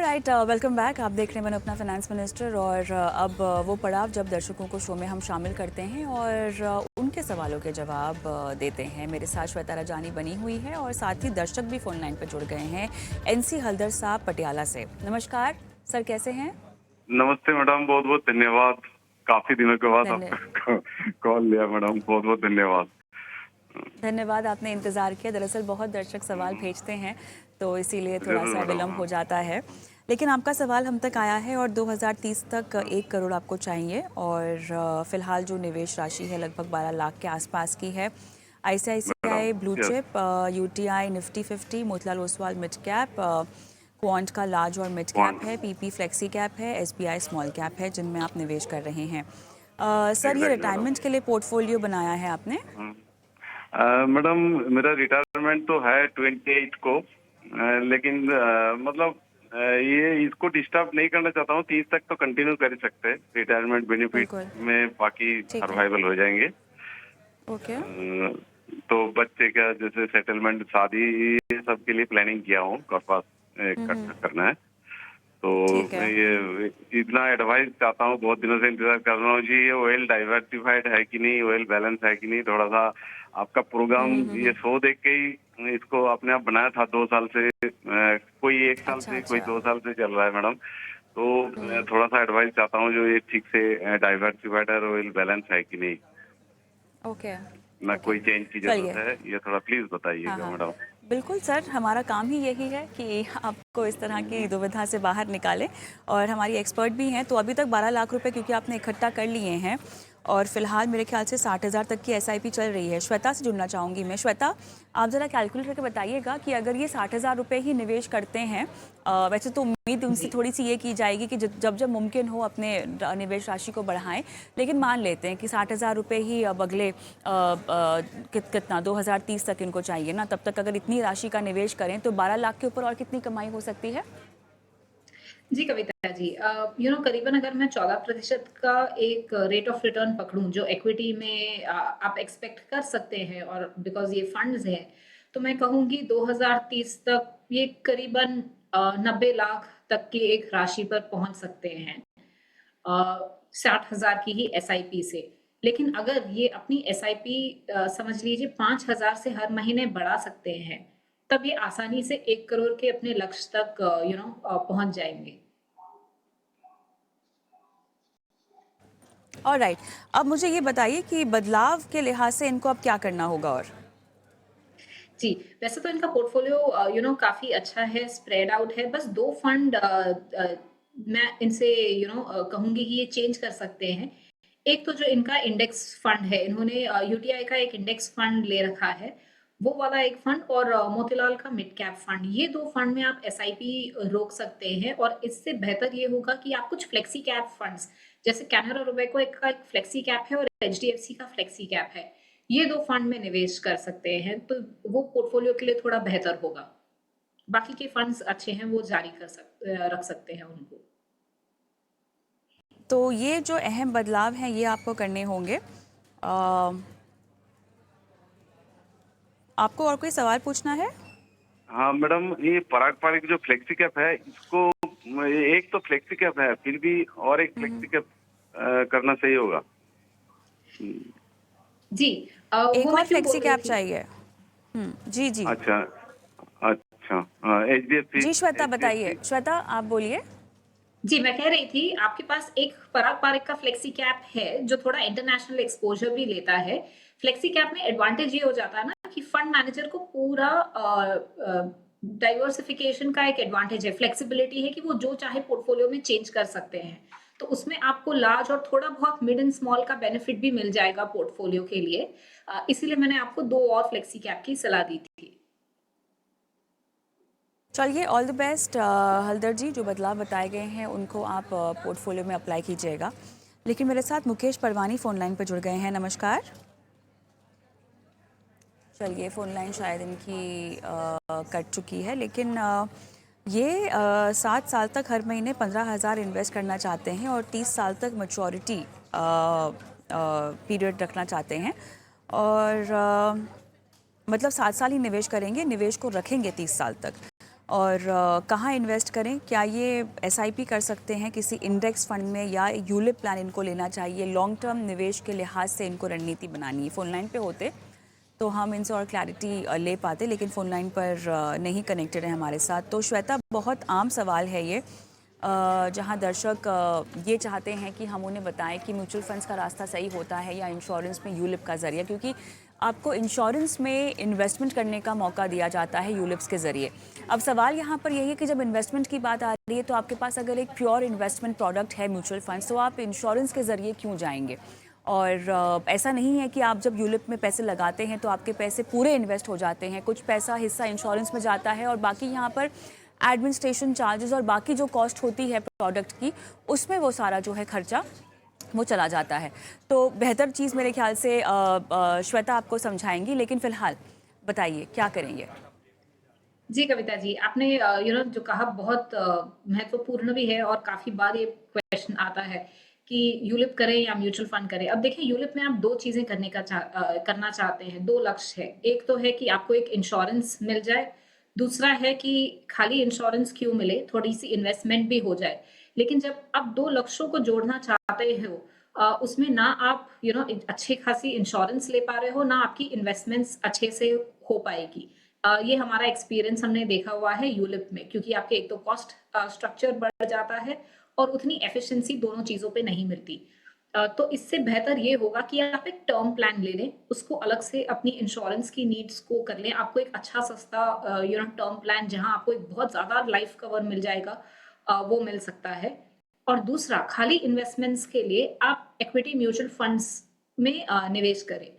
Alright, welcome back. आप देख रहे हैं मैंने अपना फाइनेंस मिनिस्टर और अब वो पड़ाव जब दर्शकों को शो में हम शामिल करते हैं और उनके सवालों के जवाब देते हैं। मेरे साथ श्वेता राजानी बनी हुई है और साथ ही दर्शक भी फोन लाइन पर जुड़ गए हैं। एनसी हल्दर साहब पटियाला से। नमस्कार सर, कैसे हैं? नमस्ते मैडम, बहुत बहुत धन्यवाद। काफी दिनों के बाद आपका कॉल लिया मैडम, बहुत बहुत धन्यवाद। धन्यवाद, आपने इंतज़ार किया। दरअसल बहुत दर्शक सवाल भेजते हैं तो इसीलिए थोड़ा सा विलम्ब हो जाता है, लेकिन आपका सवाल हम तक आया है और 2030 तक 1 करोड़ आपको चाहिए और फिलहाल जो निवेश राशि है लगभग 12 लाख के आसपास की है। ICICI blue chip, UTI Nifty 50, Motilal Oswal mid cap, quant का लार्ज और मिड कैप है, पीपी फ्लेक्सी कैप है, एसबीआई स्मॉल कैप है जिनमें आप निवेश कर रहे हैं। सर, ये रिटायरमेंट के लिए पोर्टफोलियो बनाया है आपने? मैडम, मेरा रिटायरमेंट तो है 28 को, लेकिन मतलब ये इसको डिस्टर्ब नहीं करना चाहता हूँ। 30 तक तो कंटिन्यू कर सकते हैं। रिटायरमेंट बेनिफिट में बाकी सर्वाइवल हो जाएंगे। ओके। तो बच्चे का जैसे सेटलमेंट, शादी, ये सब के लिए प्लानिंग किया हूँ। पास इकट्ठा करना है, तो मैं ये इतना एडवाइस चाहता हूँ। बहुत दिनों से इंतजार कर रहा हूँ जी, ये ऑयल डाइवर्सिफाइड है कि नहीं, ऑयल बैलेंस है कि नहीं। थोड़ा सा आपका प्रोग्राम ये शो देख के ही इसको अपने आप बनाया था। 2 साल से कोई 1 साल से, कोई 2 साल से चल रहा है मैडम। तो थोड़ा सा एडवाइस चाहता हूँ जो ये ठीक से डाइवर्सिफाइड है, ऑयल बैलेंस है कि नहीं, ओके। ना कोई चेंज की जरूरत है, ये थोड़ा प्लीज बताइएगा मैडम। बिल्कुल सर, हमारा काम ही यही है कि आपको इस तरह की दुविधा से बाहर निकालें और हमारी एक्सपर्ट भी हैं। तो अभी तक 12 लाख रुपए क्योंकि आपने इकट्ठा कर लिए हैं और फिलहाल मेरे ख्याल से 60,000 तक की एसआईपी चल रही है। श्वेता से जुड़ना चाहूँगी मैं। श्वेता, आप ज़रा कैलकुलेट करके बताइएगा कि अगर ये 60,000 रुपये ही निवेश करते हैं, वैसे तो उम्मीद उनसे थोड़ी सी ये की जाएगी कि जब जब मुमकिन हो अपने निवेश राशि को बढ़ाएं, लेकिन मान लेते हैं कि 60,000 रुपये ही अब अगले कितना 2030 तक इनको चाहिए ना, तब तक अगर इतनी राशि का निवेश करें तो 12 लाख के ऊपर और कितनी कमाई हो सकती है? जी कविता जी, करीबन अगर मैं 14% का एक रेट ऑफ रिटर्न पकड़ूं जो इक्विटी में आप एक्सपेक्ट कर सकते हैं, और बिकॉज ये फंड्स हैं, तो मैं कहूंगी 2030 तक ये करीबन 90 लाख तक की एक राशि पर पहुंच सकते हैं 60,000 की ही एसआईपी से। लेकिन अगर ये अपनी एसआईपी समझ लीजिए 5,000 से हर महीने बढ़ा सकते हैं, तब ये आसानी से 1 करोड़ के अपने लक्ष्य तक पहुंच जाएंगे। ऑलराइट, अब मुझे ये बताइए कि बदलाव के लिहाज से इनको अब क्या करना होगा? और जी, वैसे तो इनका पोर्टफोलियो काफ़ी अच्छा है, स्प्रेड आउट है। बस 2 फंड मैं इनसे कहूँगी कि ये चेंज कर सकते हैं। एक तो जो इनका इंडेक्स फंड है, इन्होंने यूटीआई का एक इंडेक्स फंड ले रखा है, वो वाला एक फंड, और मोतीलाल का मिड कैप फंड। ये 2 फंड में आप एसआईपी रोक सकते हैं, और इससे बेहतर ये होगा कि आप कुछ फ्लेक्सी कैप फंड्स, जैसे कैनरा रोबेको का एक फ्लेक्सी कैप है और एचडीएफसी का फ्लेक्सी कैप है, ये 2 फंड में निवेश कर सकते हैं, तो वो पोर्टफोलियो के लिए थोड़ा बेहतर होगा। बाकी के फंड्स अच्छे हैं, वो जारी रख सकते हैं उनको। तो ये जो अहम बदलाव हैं ये आपको करने होंगे। आपको और कोई सवाल पूछना है? हाँ मैडम, ये पारंपरिक जो फ्लेक्सी कैप है, इसको एक तो फ्लेक्सी कैप है, फिर भी और एक फ्लेक्सी कैप करना सही होगा जी। एक और फ्लेक्सी कैप चाहिए। जी जी। अच्छा अच्छा, एचडीएफसी। जी श्वेता बताइए। श्वेता आप बोलिए। जी, मैं कह रही थी आपके पास एक पारंपरिक का फ्लेक्सी कैप है जो थोड़ा इंटरनेशनल एक्सपोजर भी लेता है। फ्लेक्सी कैप में एडवांटेज ये हो जाता है ना कि फंड मैनेजर को पूरा डाइवर्सिफिकेशन का एक एडवांटेज है, फ्लेक्सिबिलिटी है कि वो जो चाहे पोर्टफोलियो में चेंज कर सकते हैं। तो उसमें आपको लार्ज और थोड़ा बहुत मिड एंड स्मॉल का बेनिफिट भी मिल जाएगा पोर्टफोलियो के लिए। इसीलिए मैंने आपको 2 और फ्लेक्सी कैप की सलाह दी थी। चलिए, ऑल द बेस्ट हल्दर जी। जो बदलाव बताए गए हैं उनको आप पोर्टफोलियो में अप्लाई कीजिएगा। लेकिन मेरे साथ मुकेश परवानी फ़ोन लाइन पर जुड़ गए हैं। नमस्कार। चलिए, फ़ोन लाइन शायद इनकी कट चुकी है, लेकिन ये 7 साल तक हर महीने 15,000 इन्वेस्ट करना चाहते हैं और 30 साल तक मैच्योरिटी पीरियड रखना चाहते हैं और मतलब 7 साल ही निवेश करेंगे, निवेश को रखेंगे 30 साल तक। और कहाँ इन्वेस्ट करें, क्या ये एसआईपी कर सकते हैं किसी इंडेक्स फंड में, या यूलिप प्लान इनको लेना चाहिए, लॉन्ग टर्म निवेश के लिहाज से इनको रणनीति बनानी है। फ़ोन लाइन पे होते तो हम इनसे और क्लैरिटी ले पाते, लेकिन फ़ोन लाइन पर नहीं कनेक्टेड है हमारे साथ। तो श्वेता, बहुत आम सवाल है ये, जहां दर्शक ये चाहते हैं कि हम उन्हें बताएं कि म्यूचुअल फंड्स का रास्ता सही होता है या इंश्योरेंस में यूलिप का ज़रिया, क्योंकि आपको इंश्योरेंस में इन्वेस्टमेंट करने का मौका दिया जाता है यूलिप्स के ज़रिए। अब सवाल यहाँ पर यही है कि जब इन्वेस्टमेंट की बात आ रही है तो आपके पास अगर एक प्योर इन्वेस्टमेंट प्रोडक्ट है म्यूचुअल फंड्स, तो आप इंश्योरेंस के ज़रिए क्यों जाएंगे? और ऐसा नहीं है कि आप जब यूलिप में पैसे लगाते हैं तो आपके पैसे पूरे इन्वेस्ट हो जाते हैं, कुछ पैसा हिस्सा इंश्योरेंस में जाता है और बाकी यहाँ पर एडमिनिस्ट्रेशन चार्जेस और बाकी जो कॉस्ट होती है प्रोडक्ट की, उसमें वो सारा जो है खर्चा वो चला जाता है। तो बेहतर चीज़ मेरे ख्याल से श्वेता आपको समझाएंगी, लेकिन फ़िलहाल बताइए क्या करेंगे? जी कविता जी, आपने जो कहा बहुत महत्वपूर्ण भी है और काफी बार ये क्वेश्चन आता है कि यूलिप करें या म्यूचुअल फंड करें। अब देखिए, यूलिप में आप दो चीजें करना चाहते हैं, दो लक्ष्य है। एक तो है कि आपको एक इंश्योरेंस मिल जाए, दूसरा है कि खाली इंश्योरेंस क्यों मिले, थोड़ी सी इन्वेस्टमेंट भी हो जाए। लेकिन जब आप दो लक्ष्यों को जोड़ना चाहते हो, उसमें ना आप अच्छी खासी इंश्योरेंस ले पा रहे हो, ना आपकी इन्वेस्टमेंट्स अच्छे से हो पाएगी। ये हमारा एक्सपीरियंस हमने देखा हुआ है यूलिप में, क्योंकि आपके एक तो कॉस्ट स्ट्रक्चर बढ़ जाता है और उतनी एफिशिएंसी दोनों चीजों पे नहीं मिलती। तो इससे बेहतर ये होगा कि आप एक टर्म प्लान ले लें, उसको अलग से अपनी इंश्योरेंस की नीड्स को कर लें। आपको एक अच्छा सस्ता टर्म प्लान, जहां आपको एक बहुत ज्यादा लाइफ कवर मिल जाएगा, वो मिल सकता है। और दूसरा, खाली इन्वेस्टमेंट्स के लिए आप इक्विटी म्यूचुअल फंड्स में निवेश करें।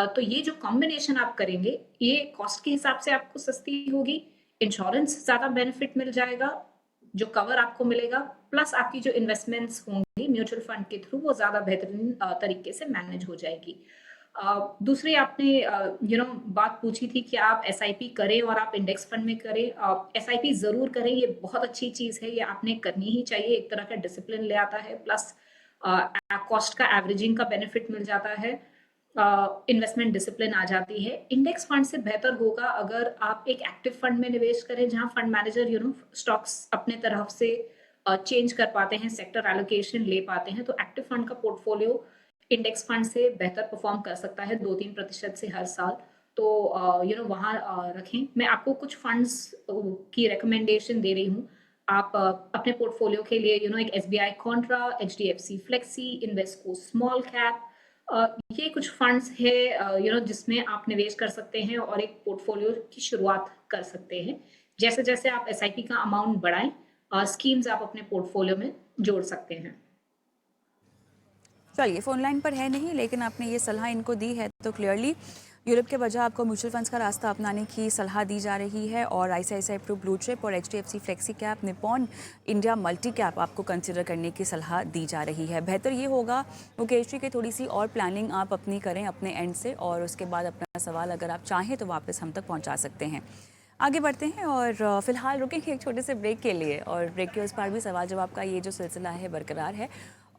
तो ये जो कॉम्बिनेशन आप करेंगे, ये कॉस्ट के हिसाब से आपको सस्ती होगी, इंश्योरेंस ज्यादा बेनिफिट मिल जाएगा, जो कवर आपको मिलेगा, प्लस आपकी जो इन्वेस्टमेंट्स होंगी म्यूचुअल फंड के थ्रू, वो ज्यादा बेहतरीन तरीके से मैनेज हो जाएगी। दूसरी आपने बात पूछी थी कि आप एसआईपी करें और आप इंडेक्स फंड में करें। एसआईपी जरूर करें, ये बहुत अच्छी चीज है, ये आपने करनी ही चाहिए। एक तरह का डिसिप्लिन ले आता है, प्लस कॉस्ट का एवरेजिंग का बेनिफिट मिल जाता है, इन्वेस्टमेंट डिसिप्लिन आ जाती है। इंडेक्स फंड से बेहतर होगा अगर आप एक एक्टिव फंड में निवेश करें, जहां फंड मैनेजर स्टॉक्स अपने तरफ से चेंज कर पाते हैं, सेक्टर एलोकेशन ले पाते हैं। तो एक्टिव फंड का पोर्टफोलियो इंडेक्स फंड से बेहतर परफॉर्म कर सकता है 2-3% से हर साल। तो वहां रखें। मैं आपको कुछ फंड्स की रिकमेंडेशन दे रही हूँ। आप अपने पोर्टफोलियो के लिए एक SBI Contra, HDFC flexi, Invesco small cap, ये कुछ फंड्स है जिसमें आप निवेश कर सकते हैं और एक पोर्टफोलियो की शुरुआत कर सकते हैं। जैसे जैसे आप एसआईपी का अमाउंट बढ़ाएं, स्कीम्स आप अपने पोर्टफोलियो में जोड़ सकते हैं। चलिए, फ़ोन लाइन पर है नहीं, लेकिन आपने ये सलाह इनको दी है तो क्लियरली यूरोप के बजाय आपको म्यूचुअल फंड्स का रास्ता अपनाने की सलाह दी जा रही है, और आईसीआईसीआई प्रू ब्लू चिप और HDFC flexi cap, Nippon India multi cap आपको कंसिडर करने की सलाह दी जा रही है। बेहतर ये होगा मुकेश जी कि थोड़ी सी और प्लानिंग आप अपनी करें अपने एंड से, और उसके बाद अपना सवाल अगर आप चाहें तो वापस हम तक पहुँचा सकते हैं। आगे बढ़ते हैं और फिलहाल रुकेंगे एक छोटे से ब्रेक के लिए, और ब्रेक के उस पार भी सवाल जवाब का ये जो सिलसिला है बरकरार है।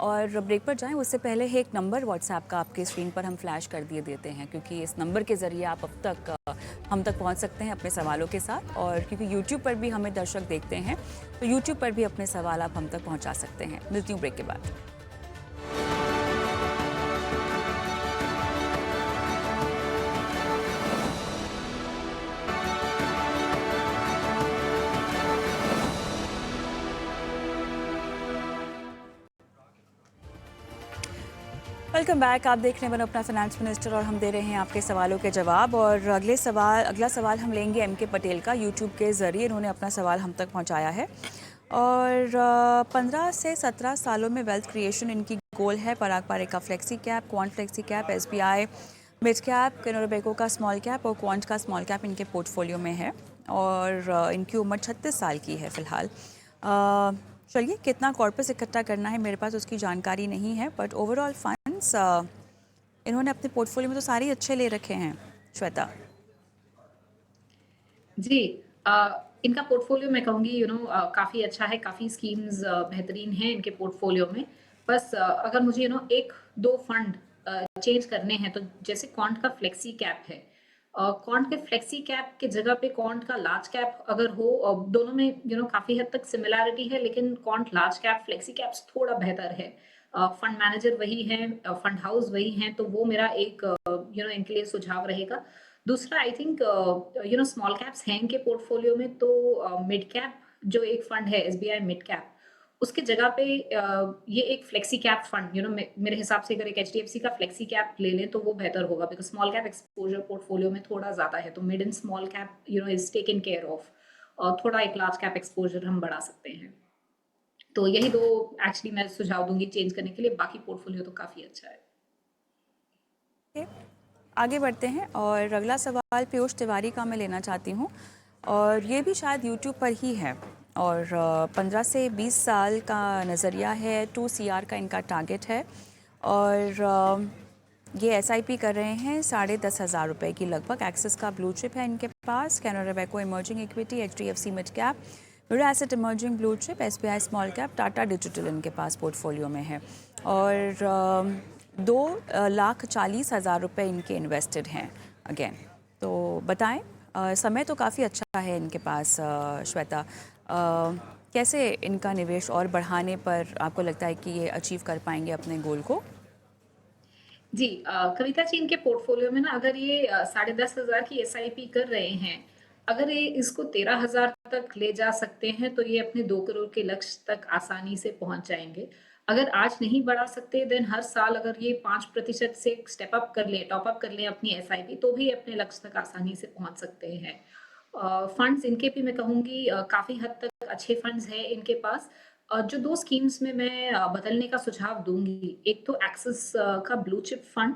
और ब्रेक पर जाएं उससे पहले एक नंबर व्हाट्सएप का आपके स्क्रीन पर हम फ्लैश कर दिए देते हैं, क्योंकि इस नंबर के ज़रिए आप अब तक हम तक पहुंच सकते हैं अपने सवालों के साथ, और क्योंकि यूट्यूब पर भी हमें दर्शक देखते हैं तो यूट्यूब पर भी अपने सवाल आप हम तक पहुंचा सकते हैं। मिलती हूँ ब्रेक के बाद। Welcome back. आप देख रहे हैं बनो अपना फाइनेंस मिनिस्टर, और हम दे रहे हैं आपके सवालों के जवाब। और अगला सवाल हम लेंगे एमके पटेल का। यूट्यूब के ज़रिए इन्होंने अपना सवाल हम तक पहुंचाया है, और 15 से 17 सालों में वेल्थ क्रिएशन इनकी गोल है। पराग पारे का flexi cap, quant flexi cap, SBI mid cap, Canara का स्मॉल कैप और क्वांट का स्मॉल कैप इनके पोर्टफोलियो में है, और इनकी उम्र 36 साल की है फ़िलहाल। चलिए, कितना कॉर्पस इकट्ठा करना है मेरे पास उसकी जानकारी नहीं है, बट ओवरऑल फंड्स इन्होंने अपने पोर्टफोलियो में तो सारे अच्छे ले रखे हैं। श्वेता जी, इनका पोर्टफोलियो मैं कहूँगी काफ़ी अच्छा है, काफ़ी स्कीम्स बेहतरीन हैं इनके पोर्टफोलियो में। बस अगर मुझे एक दो फंड चेंज करने हैं, तो जैसे क्वांट का फ्लेक्सी कैप है, क्वांट के फ्लेक्सी कैप के जगह पे क्वांट का लार्ज कैप अगर हो, दोनों में काफी हद तक सिमिलैरिटी है, लेकिन quant large cap flexi caps थोड़ा बेहतर है। फंड मैनेजर वही है, फंड हाउस वही है, तो वो मेरा एक इनके लिए सुझाव रहेगा। दूसरा, आई थिंक स्मॉल कैप्स हैं इनके पोर्टफोलियो में, तो मिड कैप जो एक फंड है एसबीआई मिड कैप, उसके जगह पे ये एक फ्लेक्सी कैप फंड मेरे हिसाब से अगर एक एचडीएफसी का फ्लेक्सी कैप ले लें तो वो बेहतर होगा, because small cap exposure portfolio में थोड़ा ज्यादा है, तो mid and small cap is taken care of, और थोड़ा एक लार्ज कैप एक्सपोजर हम बढ़ा सकते हैं। तो यही दो एक्चुअली मैं सुझाव दूंगी चेंज करने के लिए, बाकी पोर्टफोलियो तो काफी अच्छा है। Okay, आगे बढ़ते हैं और अगला सवाल पीयूष तिवारी का मैं लेना चाहती हूँ, और ये भी शायद यूट्यूब पर ही है, और 15 से 20 साल का नज़रिया है, 2 CR का इनका टारगेट है, और ये SIP कर रहे हैं 10,500 रुपये की लगभग। एक्सिस का ब्लू चिप है इनके पास, Canara bank emerging equity, HDFC mid cap, mid asset emerging blue chip, SBI small cap, Tata digital इनके पास पोर्टफोलियो में है, और 2,40,000 रुपये इनके इन्वेस्टेड हैं अगेन। तो बताएं, समय तो काफ़ी अच्छा है इनके पास, श्वेता, कैसे इनका निवेश और बढ़ाने पर आपको लगता है कि ये अचीव कर पाएंगे अपने गोल को? जी, कविता जी, इनके पोर्टफोलियो में ना अगर ये 10,500 की एसआईपी कर रहे हैं, अगर ये इसको 13,000 तक ले जा सकते हैं तो ये अपने 2 करोड़ के लक्ष्य तक आसानी से पहुंच जाएंगे। अगर आज नहीं बढ़ा सकते, देन हर साल अगर ये 5% से स्टेप अप कर ले, टॉप अप कर ले अपनी एसआईपी, तो भी अपने लक्ष्य तक आसानी से पहुंच सकते हैं। फंड्स इनके भी मैं कहूंगी काफी हद तक अच्छे फंड्स हैं इनके पास। जो 2 स्कीम्स में मैं बदलने का सुझाव दूंगी, एक तो एक्सिस का ब्लू चिप फंड,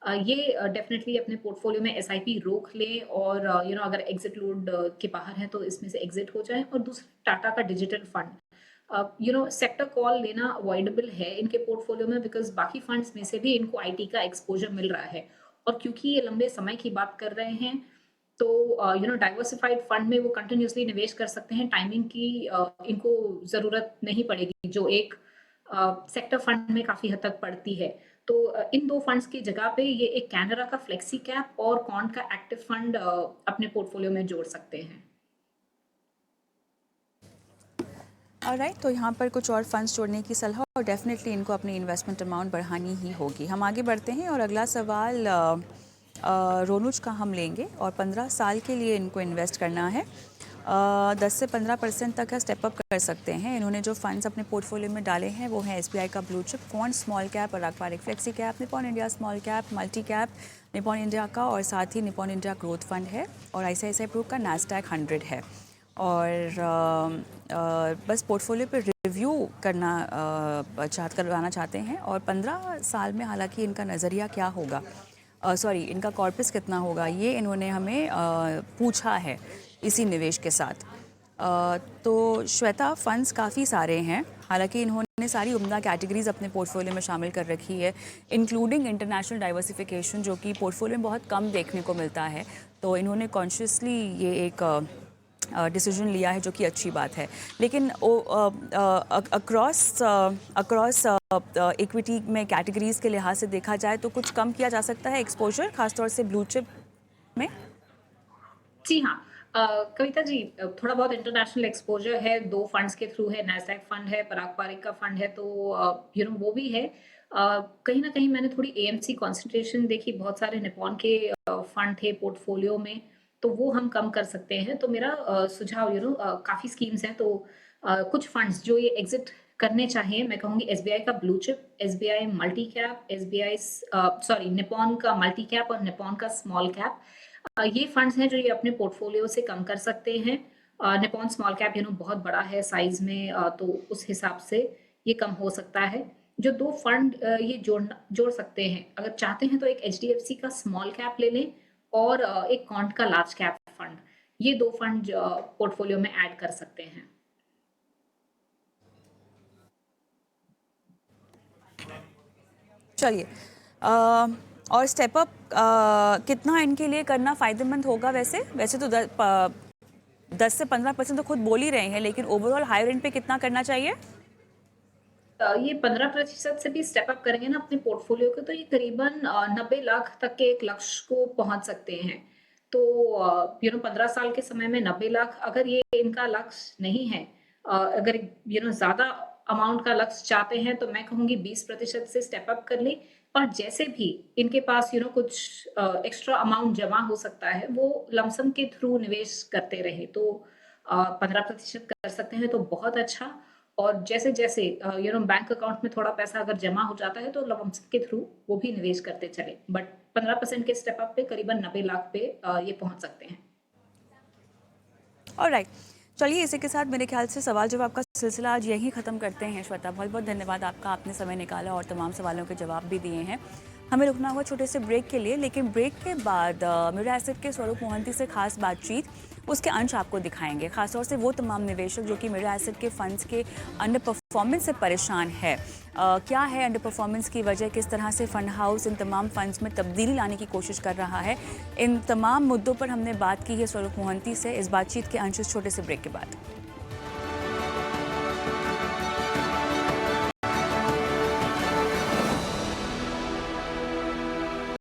ये डेफिनेटली अपने पोर्टफोलियो में एसआईपी रोक ले, और अगर एग्जिट लोड के बाहर है तो इसमें से एग्जिट हो जाए। और दूसरा, टाटा का डिजिटल फंड, सेक्टर कॉल लेना अवॉइडेबल है इनके पोर्टफोलियो में, बिकॉज बाकी फंड्स में से भी इनको आईटी का एक्सपोजर मिल रहा है, और क्योंकि ये लंबे समय की बात कर रहे हैं, तो डाइवर्सिफाइड फंड में वो कंटिन्यूसली निवेश कर सकते हैं, टाइमिंग की इनको जरूरत नहीं पड़ेगी जो एक सेक्टर फंड में काफी हद तक पड़ती है। तो इन 2 फंड्स की जगह पे ये एक कैनरा का फ्लेक्सी कैप और क्वांट का एक्टिव फंड अपने पोर्टफोलियो में जोड़ सकते हैं। ऑलराइट, तो यहाँ पर कुछ और फंड्स जोड़ने की सलाह, और डेफिनेटली इनको अपनी इन्वेस्टमेंट अमाउंट बढ़ानी ही होगी। हम आगे बढ़ते हैं और अगला सवाल रोनुज का हम लेंगे, और 15 साल के लिए इनको इन्वेस्ट करना है। 10 से 15% तक का स्टेप अप कर सकते हैं। इन्होंने जो फंड्स अपने पोर्टफोलियो में डाले हैं वो हैं SBI का blue chip, quant small cap, और अखबार flexi cap, Nippon India small cap, multi cap Nippon India का, और साथ ही निपॉन इंडिया ग्रोथ फंड है, और ICICI प्रूफ का NASDAQ 100 है। और बस पोर्टफोलियो पे रिव्यू करवाना चाहते हैं, और 15 साल में हालांकि इनका नज़रिया क्या होगा, इनका कॉर्पस कितना होगा, ये इन्होंने हमें पूछा है इसी निवेश के साथ। तो श्वेता, फंड्स काफ़ी सारे हैं, हालांकि इन्होंने सारी उम्दा कैटेगरीज अपने पोर्टफोलियो में शामिल कर रखी है, इंक्लूडिंग इंटरनेशनल डाइवर्सिफिकेशन, जो कि पोर्टफोलियो में बहुत कम देखने को मिलता है। तो इन्होंने कॉन्शियसली ये एक डिसीजन लिया है, जो कि अच्छी बात है। लेकिन अक्रॉस इक्विटी में कैटेगरीज के लिहाज से देखा जाए तो कुछ कम किया जा सकता है एक्सपोजर, खासतौर से ब्लू चिप में। जी हाँ, कविता जी, थोड़ा बहुत इंटरनेशनल एक्सपोजर है, 2 फंड्स के थ्रू है, नैसडैक फंड है, पराग पारिक का फंड है, तो वो भी है। कहीं ना कहीं मैंने थोड़ी एएमसी कंसंट्रेशन देखी, बहुत सारे निपॉन के फंड थे पोर्टफोलियो में, तो वो हम कम कर सकते हैं। तो मेरा सुझाव, काफी स्कीम्स हैं, तो कुछ फंड्स जो ये एग्जिट करने चाहिए, मैं कहूंगी एसबीआई का blue chip, SBI multi cap, Nippon का मल्टी कैप और निपॉन का स्मॉल कैप। ये फंड्स हैं जो ये अपने पोर्टफोलियो से कम कर सकते हैं। निपॉन स्मॉल कैप बहुत बड़ा है साइज में, तो उस हिसाब से ये कम हो सकता है। जो 2 फंड ये जोड़ सकते हैं, अगर चाहते हैं तो एक एचडीएफसी का स्मॉल कैप ले लें, और एक क्वांट का लार्ज कैप फंड, ये 2 फंड पोर्टफोलियो में ऐड कर सकते हैं। चलिए, और स्टेप अप कितना इनके लिए करना फ़ायदेमंद होगा? वैसे तो 10 से 15% तो खुद बोल ही रहे हैं, लेकिन ओवरऑल हायर एंड पे कितना करना चाहिए? ये 15% से भी स्टेप अप करेंगे ना अपने पोर्टफोलियो को, तो ये करीबन 90 लाख तक के एक लक्ष्य को पहुंच सकते हैं। तो 15 साल के समय में 90 लाख अगर ये इनका लक्ष्य नहीं है, अगर ज़्यादा अमाउंट का लक्ष्य चाहते हैं तो मैं कहूँगी 20% से स्टेप अप कर लें, और जैसे भी इनके पास कुछ एक्स्ट्रा अमाउंट जमा हो सकता है वो लमसम के थ्रू निवेश करते रहे, तो 15% कर सकते हैं तो बहुत अच्छा। और जैसे जैसे बैंक अकाउंट में थोड़ा पैसा अगर जमा हो जाता है तो लमसम के थ्रू वो भी निवेश करते चले, बट 15% के स्टेप अप पे करीबन 90 लाख पे ये पहुंच सकते हैं। ऑलराइट, चलिए इसी के साथ मेरे ख्याल से सवाल जवाब का सिलसिला आज यहीं ख़त्म करते हैं। श्वेता, बहुत बहुत धन्यवाद आपका, आपने समय निकाला और तमाम सवालों के जवाब भी दिए हैं। हमें रुकना हुआ छोटे से ब्रेक के लिए, लेकिन ब्रेक के बाद मिरा एसेट के स्वरूप मोहंती से खास बातचीत, उसके अंश आपको दिखाएंगे। खासतौर से वो तमाम निवेशक जो कि मिरा एसेट के फंड्स के अंडर परफॉर्मेंस से परेशान है। क्या है अंडर परफॉर्मेंस की वजह, किस तरह से फंड हाउस इन तमाम फंड्स में तब्दीली लाने की कोशिश कर रहा है, इन तमाम मुद्दों पर हमने बात की है स्वरूप मोहंती से। इस बातचीत के अंश छोटे से ब्रेक के बाद।